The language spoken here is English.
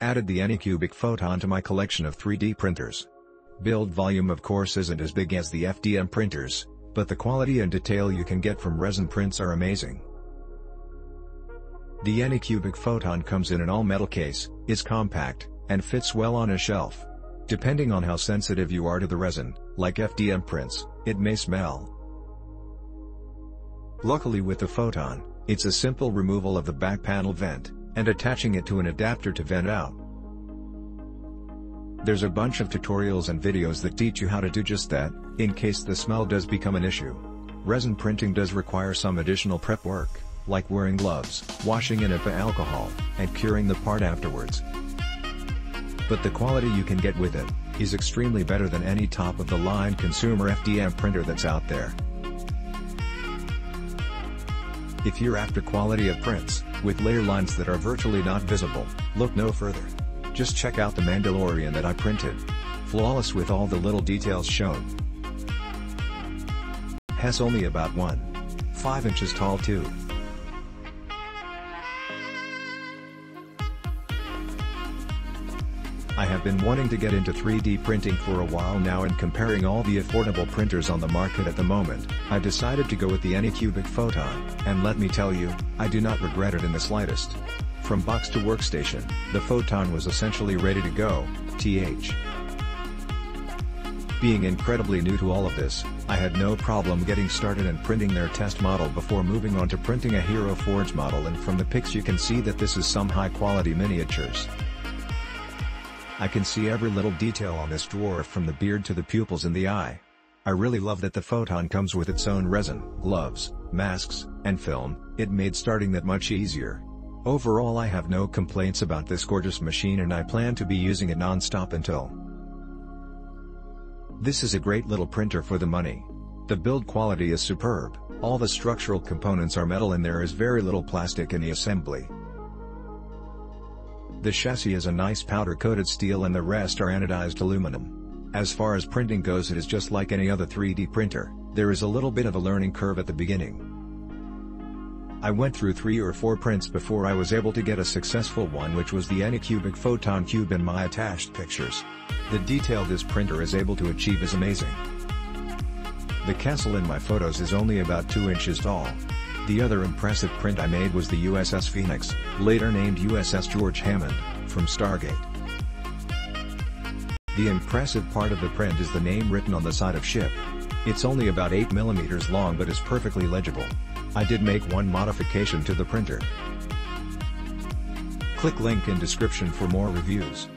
Added the ANYCUBIC Photon to my collection of 3D printers. Build volume of course isn't as big as the FDM printers, but the quality and detail you can get from resin prints are amazing. The ANYCUBIC Photon comes in an all-metal case, is compact, and fits well on a shelf. Depending on how sensitive you are to the resin, like FDM prints, it may smell. Luckily with the Photon, it's a simple removal of the back panel vent, and attaching it to an adapter to vent out. There's a bunch of tutorials and videos that teach you how to do just that, in case the smell does become an issue. Resin printing does require some additional prep work, like wearing gloves, washing in IPA alcohol, and curing the part afterwards. But the quality you can get with it is extremely better than any top-of-the-line consumer FDM printer that's out there. If you're after quality of prints, with layer lines that are virtually not visible, look no further. Just check out the Mandalorian that I printed. Flawless with all the little details shown. Has only about 1.5 inches tall too. I have been wanting to get into 3D printing for a while now, and comparing all the affordable printers on the market at the moment, I decided to go with the ANYCUBIC Photon, and let me tell you, I do not regret it in the slightest. From box to workstation, the Photon was essentially ready to go, Being incredibly new to all of this, I had no problem getting started and printing their test model before moving on to printing a Hero Forge model, and from the pics you can see that this is some high-quality miniatures. I can see every little detail on this dwarf, from the beard to the pupils in the eye. I really love that the Photon comes with its own resin, gloves, masks, and film. It made starting that much easier. Overall, I have no complaints about this gorgeous machine, and I plan to be using it non-stop until. This is a great little printer for the money. The build quality is superb, all the structural components are metal and there is very little plastic in the assembly. The chassis is a nice powder-coated steel and the rest are anodized aluminum. As far as printing goes, it is just like any other 3D printer. There is a little bit of a learning curve at the beginning. I went through 3 or 4 prints before I was able to get a successful one, which was the ANYCUBIC Photon Cube in my attached pictures. The detail this printer is able to achieve is amazing. The castle in my photos is only about 2 inches tall. The other impressive print I made was the USS Phoenix, later named USS George Hammond, from Stargate. The impressive part of the print is the name written on the side of ship. It's only about 8 mm long but is perfectly legible. I did make one modification to the printer. Click link in description for more reviews.